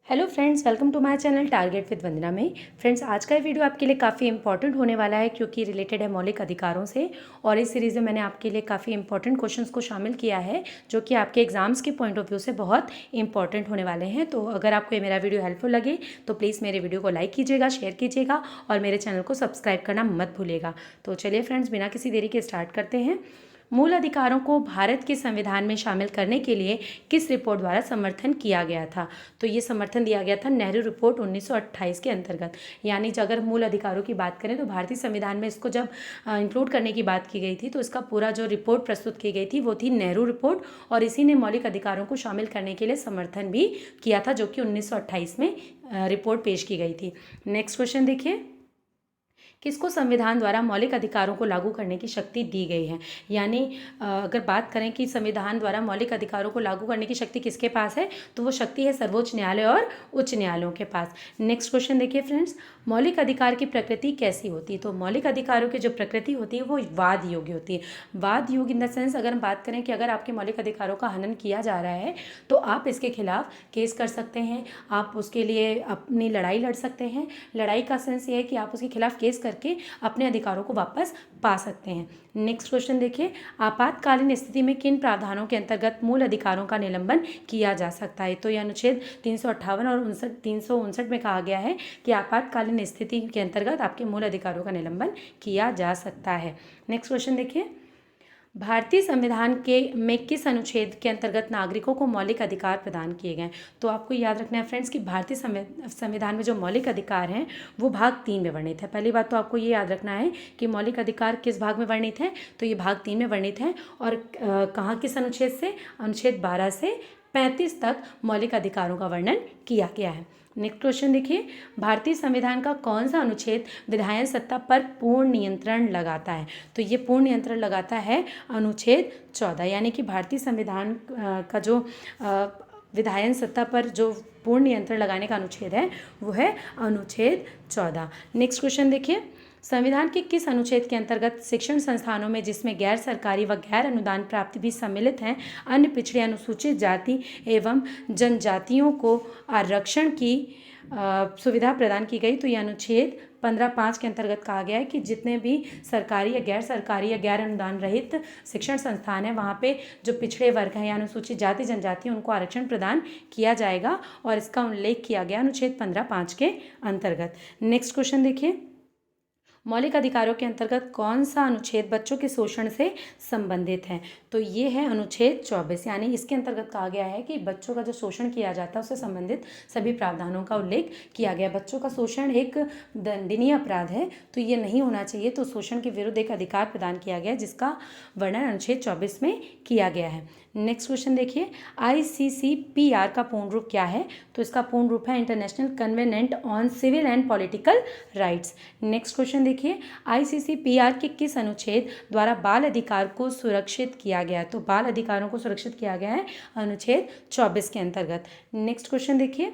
Hello friends, welcome to my channel target with Vandana में। Friends, आज का ये वीडियो आपके लिए काफ़ी इंपॉर्टेंट होने वाला है क्योंकि रिलेटेड है मौलिक अधिकारों से। और इस सीरीज़ में मैंने आपके लिए काफ़ी इंपॉर्टेंट क्वेश्चंस को शामिल किया है जो कि आपके एग्जाम्स के पॉइंट ऑफ व्यू से बहुत इंपॉर्टेंट होने वाले हैं। तो अगर आपको ये मेरा वीडियो हेल्पफुल लगे तो प्लीज़ मेरे वीडियो को लाइक कीजिएगा, शेयर कीजिएगा और मेरे चैनल को सब्सक्राइब करना मत भूलिएगा। तो चलिए फ्रेंड्स, बिना किसी देरी के स्टार्ट करते हैं। मूल अधिकारों को भारत के संविधान में शामिल करने के लिए किस रिपोर्ट द्वारा समर्थन किया गया था? तो ये समर्थन दिया गया था नेहरू रिपोर्ट 1928 के अंतर्गत। यानी अगर मूल अधिकारों की बात करें तो भारतीय संविधान में इसको जब इंक्लूड करने की बात की गई थी तो इसका पूरा जो रिपोर्ट प्रस्तुत की गई थी वो थी नेहरू रिपोर्ट, और इसी ने मौलिक अधिकारों को शामिल करने के लिए समर्थन भी किया था, जो कि 1928 में रिपोर्ट पेश की गई थी। नेक्स्ट क्वेश्चन देखिए, किसको संविधान द्वारा मौलिक अधिकारों को लागू करने की शक्ति दी गई है? यानी अगर बात करें कि संविधान द्वारा मौलिक अधिकारों को लागू करने की शक्ति किसके पास है, तो वो शक्ति है सर्वोच्च न्यायालय और उच्च न्यायालयों के पास। नेक्स्ट क्वेश्चन देखिए फ्रेंड्स, मौलिक अधिकार की प्रकृति कैसी होती है? तो मौलिक अधिकारों की जो प्रकृति होती है वो वाद योग्य होती है। वाद योग्य इन द सेंस, अगर हम बात करें कि अगर आपके मौलिक अधिकारों का हनन किया जा रहा है तो आप इसके खिलाफ केस कर सकते हैं, आप उसके लिए अपनी लड़ाई लड़ सकते हैं। लड़ाई का सेंस ये है कि आप उसके खिलाफ केस करके अपने अधिकारों को वापस पा सकते हैं। नेक्स्ट क्वेश्चन देखिए, आपातकालीन स्थिति में किन प्रावधानों के अंतर्गत मूल अधिकारों का निलंबन किया जा सकता है? तो यह अनुच्छेद 358 और 359 में कहा गया है कि आपातकालीन स्थिति के अंतर्गत आपके मूल अधिकारों का निलंबन किया जा सकता है। नेक्स्ट क्वेश्चन देखिए, भारतीय संविधान के में किस अनुच्छेद के अंतर्गत नागरिकों को मौलिक अधिकार प्रदान किए गए? तो आपको याद रखना है फ्रेंड्स कि भारतीय संविधान में जो मौलिक अधिकार हैं वो भाग 3 में वर्णित है। पहली बात तो आपको ये याद रखना है कि मौलिक अधिकार किस भाग में वर्णित है, तो ये भाग 3 में वर्णित है। और कहाँ किस अनुच्छेद से? अनुच्छेद 12 से 35 तक मौलिक अधिकारों का वर्णन किया गया है। नेक्स्ट क्वेश्चन देखिए, भारतीय संविधान का कौन सा अनुच्छेद विधायन सत्ता पर पूर्ण नियंत्रण लगाता है? तो ये पूर्ण नियंत्रण लगाता है अनुच्छेद 14। यानी कि भारतीय संविधान का जो विधायन सत्ता पर जो पूर्ण नियंत्रण लगाने का अनुच्छेद है वो है अनुच्छेद 14। नेक्स्ट क्वेश्चन देखिए, संविधान के किस अनुच्छेद के अंतर्गत शिक्षण संस्थानों में, जिसमें गैर सरकारी व गैर अनुदान प्राप्त भी सम्मिलित हैं, अन्य पिछड़े अनुसूचित जाति एवं जनजातियों को आरक्षण की सुविधा प्रदान की गई? तो यह अनुच्छेद 15(5) के अंतर्गत कहा गया है कि जितने भी सरकारी या गैर सरकारी या गैर अनुदान रहित शिक्षण संस्थान हैं वहाँ पे जो पिछड़े वर्ग हैं या अनुसूचित जाति जनजाति उनको आरक्षण प्रदान किया जाएगा, और इसका उल्लेख किया गया अनुच्छेद 15(5) के अंतर्गत। नेक्स्ट क्वेश्चन देखिए, मौलिक अधिकारों के अंतर्गत कौन सा अनुच्छेद बच्चों के शोषण से संबंधित है? तो ये है अनुच्छेद 24। यानी इसके अंतर्गत कहा गया है कि बच्चों का जो शोषण किया जाता है उससे संबंधित सभी प्रावधानों का उल्लेख किया गया। बच्चों का शोषण एक दंडनीय अपराध है, तो ये नहीं होना चाहिए। तो शोषण के विरुद्ध एक अधिकार प्रदान किया गया जिसका वर्णन अनुच्छेद 24 में किया गया है। नेक्स्ट क्वेश्चन देखिए, ICCPR का पूर्ण रूप क्या है? तो इसका पूर्ण रूप है international covenant on civil and political rights. Next question देखिए, ICCPR के किस अनुच्छेद द्वारा बाल अधिकार को सुरक्षित किया गया है? तो बाल अधिकारों को सुरक्षित किया गया है अनुच्छेद 24 के अंतर्गत। नेक्स्ट क्वेश्चन देखिए,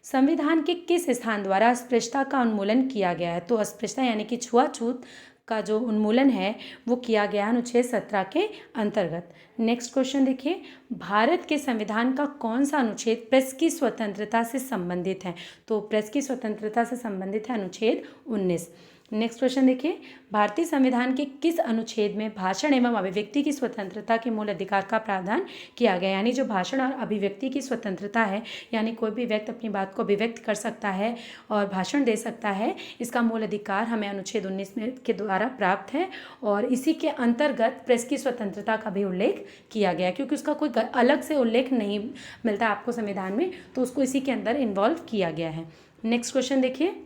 संविधान के किस स्थान द्वारा अस्पृश्यता का उन्मूलन किया गया है? तो अस्पृश्यता यानी कि छुआछूत का जो उन्मूलन है वो किया गया अनुच्छेद 17 के अंतर्गत। नेक्स्ट क्वेश्चन देखिए, भारत के संविधान का कौन सा अनुच्छेद प्रेस की स्वतंत्रता से संबंधित है? तो प्रेस की स्वतंत्रता से संबंधित है अनुच्छेद 19। नेक्स्ट क्वेश्चन देखिए, भारतीय संविधान के किस अनुच्छेद में भाषण एवं अभिव्यक्ति की स्वतंत्रता के मूल अधिकार का प्रावधान किया गया? यानी जो भाषण और अभिव्यक्ति की स्वतंत्रता है, यानी कोई भी व्यक्ति अपनी बात को अभिव्यक्त कर सकता है और भाषण दे सकता है, इसका मूल अधिकार हमें अनुच्छेद 19 में के द्वारा प्राप्त है। और इसी के अंतर्गत प्रेस की स्वतंत्रता का भी उल्लेख किया गया, क्योंकि उसका कोई अलग से उल्लेख नहीं मिलता आपको संविधान में, तो उसको इसी के अंदर इन्वॉल्व किया गया है। नेक्स्ट क्वेश्चन देखिए,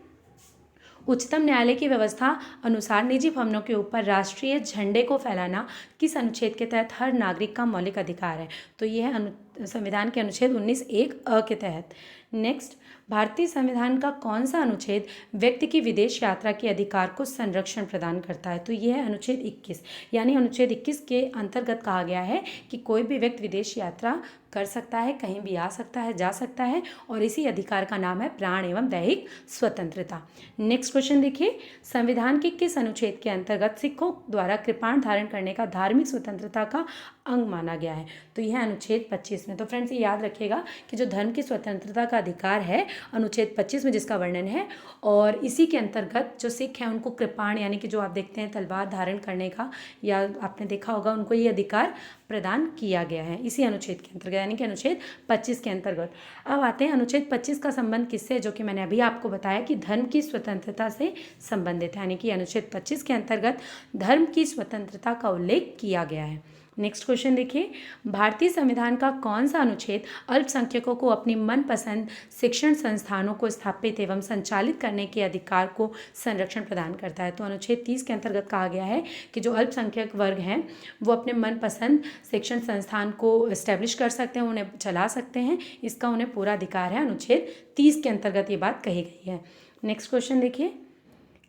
उच्चतम न्यायालय की व्यवस्था अनुसार निजी भवनों के ऊपर राष्ट्रीय झंडे को फहराना किस अनुच्छेद के तहत हर नागरिक का मौलिक अधिकार है? तो ये है संविधान के अनुच्छेद 19(1)(अ) के तहत। नेक्स्ट, भारतीय संविधान का कौन सा अनुच्छेद व्यक्ति की विदेश यात्रा के अधिकार को संरक्षण प्रदान करता है? तो यह है अनुच्छेद 21। यानी अनुच्छेद 21 के अंतर्गत कहा गया है कि कोई भी व्यक्ति विदेश यात्रा कर सकता है, कहीं भी आ सकता है, जा सकता है, और इसी अधिकार का नाम है प्राण एवं दैहिक स्वतंत्रता। नेक्स्ट क्वेश्चन देखिए, संविधान के किस अनुच्छेद के अंतर्गत सिखों द्वारा कृपाण धारण करने का धार्मिक स्वतंत्रता का अंग माना गया है। तो यह अनुच्छेद 25 में। तो फ्रेंड्स ये याद रखिएगा कि जो धर्म की स्वतंत्रता का अधिकार है अनुच्छेद 25 में जिसका वर्णन है, और इसी के अंतर्गत जो सिख हैं उनको कृपाण यानी कि जो आप देखते हैं तलवार धारण करने का, या आपने देखा होगा, उनको ये अधिकार प्रदान किया गया है इसी अनुच्छेद के अंतर्गत, यानी कि अनुच्छेद 25 के अंतर्गत। अब आते हैं अनुच्छेद 25 का संबंध किससे, जो कि मैंने अभी आपको बताया कि धर्म की स्वतंत्रता से संबंधित है, यानी कि अनुच्छेद 25 के अंतर्गत धर्म की स्वतंत्रता का उल्लेख किया गया है। नेक्स्ट क्वेश्चन देखिए, भारतीय संविधान का कौन सा अनुच्छेद अल्पसंख्यकों को अपनी मनपसंद शिक्षण संस्थानों को स्थापित एवं संचालित करने के अधिकार को संरक्षण प्रदान करता है। तो अनुच्छेद 30 के अंतर्गत कहा गया है कि जो अल्पसंख्यक वर्ग हैं वो अपने मनपसंद शिक्षण संस्थान को इस्टेब्लिश कर सकते हैं, उन्हें चला सकते हैं, इसका उन्हें पूरा अधिकार है। अनुच्छेद 30 के अंतर्गत ये बात कही गई है। नेक्स्ट क्वेश्चन देखिए,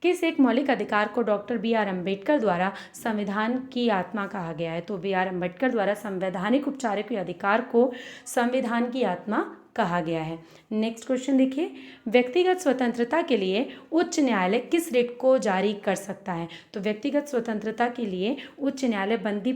किस एक मौलिक अधिकार को डॉक्टर बी.आर. अम्बेडकर द्वारा संविधान की आत्मा कहा गया है। तो बी.आर. अम्बेडकर द्वारा संवैधानिक उपचारों के अधिकार को संविधान की आत्मा कहा गया है। नेक्स्ट क्वेश्चन देखिए, व्यक्तिगत स्वतंत्रता के लिए उच्च न्यायालय किस रिट को जारी कर सकता है। तो व्यक्तिगत स्वतंत्रता के लिए उच्च न्यायालय बंदी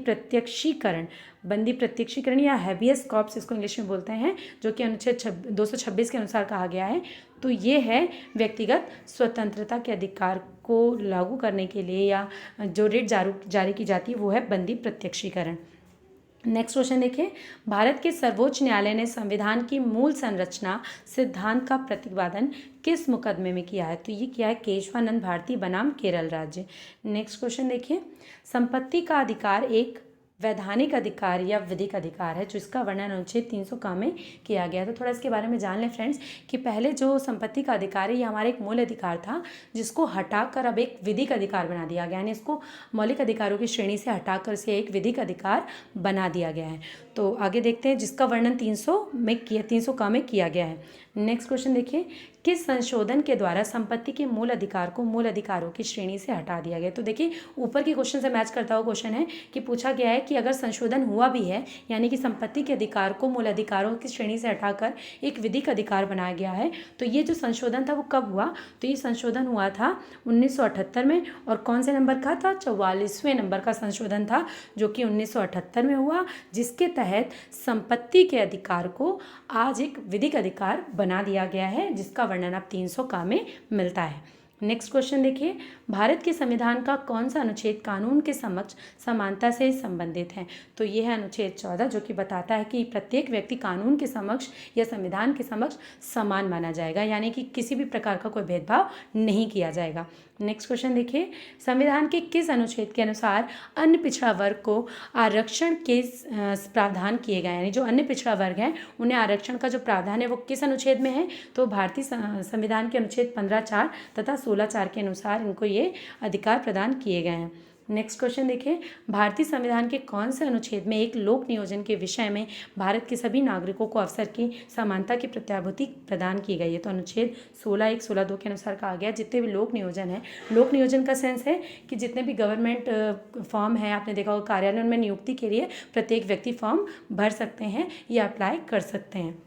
प्रत्यक्षीकरण या हैबियस कॉर्पस इसको इंग्लिश में बोलते हैं, जो कि अनुच्छेद 226 के अनुसार कहा गया है। तो ये है व्यक्तिगत स्वतंत्रता के अधिकार को लागू करने के लिए या जो रिट जारी की जाती है वो है बंदी प्रत्यक्षीकरण। नेक्स्ट क्वेश्चन देखिए, भारत के सर्वोच्च न्यायालय ने संविधान की मूल संरचना सिद्धांत का प्रतिपादन किस मुकदमे में किया है। तो ये किया है केशवानंद भारती बनाम केरल राज्य। नेक्स्ट क्वेश्चन देखिए, संपत्ति का अधिकार एक वैधानिक अधिकार या विधिक अधिकार है, जो इसका वर्णन अनुच्छेद 300 का में किया गया है। तो थोड़ा इसके बारे में जान लें फ्रेंड्स कि पहले जो संपत्ति का अधिकार है ये हमारा एक मूल अधिकार था, जिसको हटाकर अब एक विधिक अधिकार बना दिया गया है, यानी इसको मौलिक अधिकारों की श्रेणी से हटाकर इसे एक विधिक अधिकार बना दिया गया है। तो आगे देखते हैं जिसका वर्णन 300 का में किया गया है। नेक्स्ट क्वेश्चन देखिए, किस संशोधन के द्वारा संपत्ति के मूल अधिकार को मूल अधिकारों की श्रेणी से हटा दिया गया। तो देखिए ऊपर के क्वेश्चन से मैच करता हुआ क्वेश्चन है कि पूछा गया है कि अगर संशोधन हुआ भी है, यानी कि संपत्ति के अधिकार को मूल अधिकारों की श्रेणी से हटाकर एक विधिक अधिकार बनाया गया है, तो ये जो संशोधन था वो कब हुआ। तो ये संशोधन हुआ था 1978 में, और कौन से नंबर का था, 44वें नंबर का संशोधन था, जो कि 1978 में हुआ, जिसके तहत संपत्ति के अधिकार को आज एक विधिक अधिकार बना दिया गया है, जिसका वर्णन आप 300 का में मिलता है। नेक्स्ट क्वेश्चन देखिए, भारत के संविधान का कौन सा अनुच्छेद कानून के समक्ष समानता से संबंधित है। तो ये है अनुच्छेद 14, जो कि बताता है कि प्रत्येक व्यक्ति कानून के समक्ष या संविधान के समक्ष समान माना जाएगा, यानी कि किसी भी प्रकार का कोई भेदभाव नहीं किया जाएगा। नेक्स्ट क्वेश्चन देखिए, संविधान के किस अनुच्छेद के अनुसार अन्य पिछड़ा वर्ग को आरक्षण के प्रावधान किए गए, यानी जो अन्य पिछड़ा वर्ग हैं उन्हें आरक्षण का जो प्रावधान है वो किस अनुच्छेद में है। तो भारतीय संविधान के अनुच्छेद 15(4) तथा 16(4) के अनुसार इनको ये अधिकार प्रदान किए गए हैं। नेक्स्ट क्वेश्चन देखिए, भारतीय संविधान के कौन से अनुच्छेद में एक लोक नियोजन के विषय में भारत के सभी नागरिकों को अवसर की समानता की प्रत्याभूति प्रदान की गई है। तो अनुच्छेद 16(1) 16(2) के अनुसार कहा गया जितने भी लोक नियोजन है, लोक नियोजन का सेंस है कि जितने भी गवर्नमेंट फॉर्म है, आपने देखा होगा कार्यालय में नियुक्ति के लिए प्रत्येक व्यक्ति फॉर्म भर सकते हैं या अप्लाई कर सकते हैं।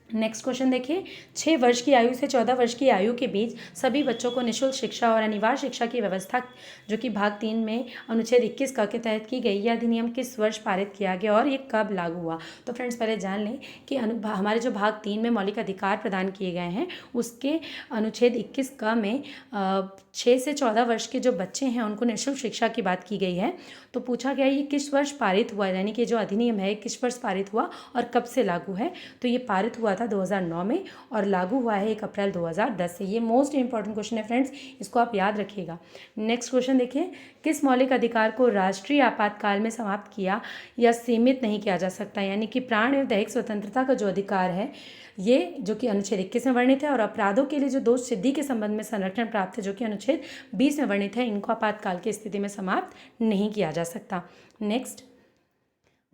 नेक्स्ट क्वेश्चन देखिए, 6 वर्ष की आयु से 14 वर्ष की आयु के बीच सभी बच्चों को निःशुल्क शिक्षा और अनिवार्य शिक्षा की व्यवस्था, जो कि भाग 3 में अनुच्छेद 21 का के तहत की गई, यह अधिनियम किस वर्ष पारित किया गया और ये कब लागू हुआ। तो फ्रेंड्स पहले जान लें कि हमारे जो भाग 3 में मौलिक अधिकार प्रदान किए गए हैं उसके अनुच्छेद 21 का में 6 से 14 वर्ष के जो बच्चे हैं उनको निःशुल्क शिक्षा की बात की गई है। तो पूछा गया ये किस वर्ष पारित हुआ, यानी कि जो अधिनियम है किस वर्ष पारित हुआ और कब से लागू है। तो ये पारित हुआ था 2009 में और लागू हुआ है 1 अप्रैल 2010 से। ये मोस्ट इंपॉर्टेंट क्वेश्चन है फ्रेंड्स, इसको आप याद रखिएगा। नेक्स्ट क्वेश्चन देखिए, किस मौलिक अधिकार को राष्ट्रीय आपातकाल में समाप्त किया या सीमित नहीं किया जा सकता, यानी कि प्राण एवं दैहिक स्वतंत्रता का जो अधिकार है ये जो कि अनुच्छेद 21 में वर्णित है, और अपराधों के लिए जो दोष सिद्धि के संबंध में संरक्षण प्राप्त है जो कि अनुच्छेद 20 में वर्णित है, इनको आपातकाल की स्थिति में समाप्त नहीं किया जा सकता। नेक्स्ट,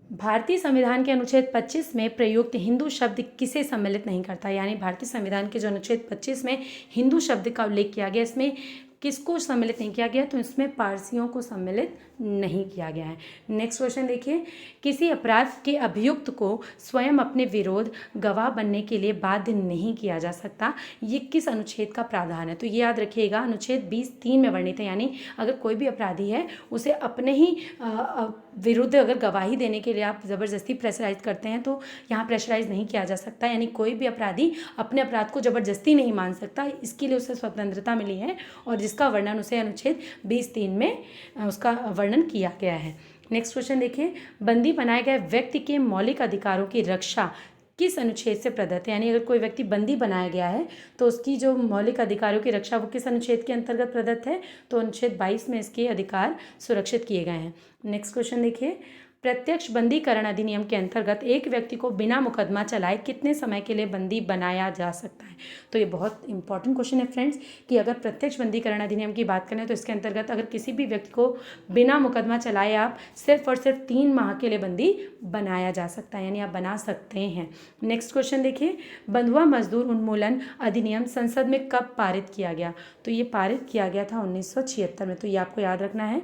भारतीय संविधान के अनुच्छेद 25 में प्रयुक्त हिंदू शब्द किसे सम्मिलित नहीं करता, यानी भारतीय संविधान के जो अनुच्छेद 25 में हिंदू शब्द का उल्लेख किया गया इसमें किसको सम्मिलित नहीं किया गया। तो इसमें पारसियों को सम्मिलित नहीं किया गया है। नेक्स्ट क्वेश्चन देखिए, किसी अपराध के अभियुक्त को स्वयं अपने विरोध गवाह बनने के लिए बाध्य नहीं किया जा सकता, ये किस अनुच्छेद का प्रावधान है? तो ये याद रखिएगा, अनुच्छेद 20(3) में वर्णित है। यानी अगर कोई भी अपराधी है उसे अपने ही विरुद्ध अगर गवाही देने के लिए आप ज़बरदस्ती प्रेशराइज करते हैं तो यहाँ प्रेशराइज नहीं किया जा सकता। यानी कोई भी अपराधी अपने अपराध को ज़बरदस्ती नहीं मान सकता, इसके लिए उसे स्वतंत्रता मिली है और जिसका वर्णन उसे अनुच्छेद 20(3) में उसका वर्णन किया गया है। नेक्स्ट क्वेश्चन देखिए, बंदी बनाए गए व्यक्ति के मौलिक अधिकारों की रक्षा किस अनुच्छेद से प्रदत्त है? यानी अगर कोई व्यक्ति बंदी बनाया गया है तो उसकी जो मौलिक अधिकारों की रक्षा वो किस अनुच्छेद के अंतर्गत प्रदत्त है? तो अनुच्छेद 22 में इसके अधिकार सुरक्षित किए गए हैं। नेक्स्ट क्वेश्चन देखिए, प्रत्यक्ष बंदीकरण अधिनियम के अंतर्गत एक व्यक्ति को बिना मुकदमा चलाए कितने समय के लिए बंदी बनाया जा सकता है? तो ये बहुत इंपॉर्टेंट क्वेश्चन है फ्रेंड्स, कि अगर प्रत्यक्ष बंदीकरण अधिनियम की बात करें तो इसके अंतर्गत अगर किसी भी व्यक्ति को बिना मुकदमा चलाए आप सिर्फ और सिर्फ 3 माह के लिए बंदी बनाया जा सकता है, यानी आप बना सकते हैं। नेक्स्ट क्वेश्चन देखिए, बंधुआ मजदूर उन्मूलन अधिनियम संसद में कब पारित किया गया? तो ये पारित किया गया था 1976 में, तो ये आपको याद रखना है।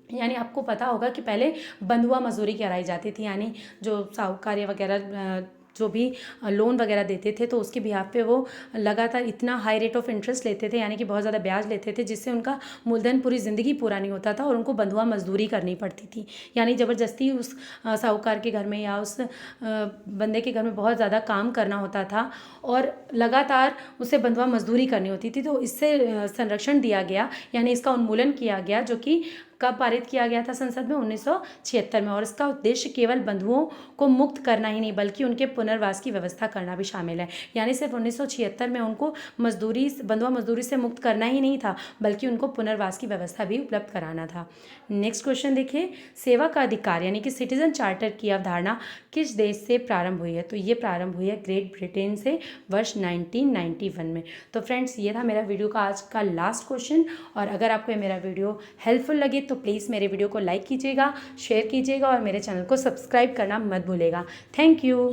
यानी आपको पता होगा कि पहले बंधुआ मजदूरी कराई जाती थी, यानी जो साहूकार वगैरह जो भी लोन वगैरह देते थे तो उसके बिहाफ पे वो लगातार इतना हाई रेट ऑफ इंटरेस्ट लेते थे, यानी कि बहुत ज़्यादा ब्याज लेते थे, जिससे उनका मूलधन पूरी ज़िंदगी पूरा नहीं होता था और उनको बंधुआ मजदूरी करनी पड़ती थी। यानी ज़बरदस्ती उस साहूकार के घर में या उस बंदे के घर में बहुत ज़्यादा काम करना होता था और लगातार उसे बंधुआ मजदूरी करनी होती थी। तो इससे संरक्षण दिया गया, यानी इसका उन्मूलन किया गया, जो कि कब पारित किया गया था संसद में? 1976 में। और इसका उद्देश्य केवल बंधुओं को मुक्त करना ही नहीं बल्कि उनके पुनर्वास की व्यवस्था करना भी शामिल है। यानी सिर्फ 1976 में उनको बंधुआ मजदूरी से मुक्त करना ही नहीं था बल्कि उनको पुनर्वास की व्यवस्था भी उपलब्ध कराना था। नेक्स्ट क्वेश्चन देखिए, सेवा का अधिकार यानी कि सिटीजन चार्टर की अवधारणा किस देश से प्रारंभ हुई है? तो ये प्रारंभ हुई है ग्रेट ब्रिटेन से वर्ष 1991 में। तो फ्रेंड्स, ये था मेरा वीडियो का आज का लास्ट क्वेश्चन, और अगर आपको ये मेरा वीडियो हेल्पफुल लगे तो प्लीज़ मेरे वीडियो को लाइक कीजिएगा, शेयर कीजिएगा और मेरे चैनल को सब्सक्राइब करना मत भूलिएगा। Thank you.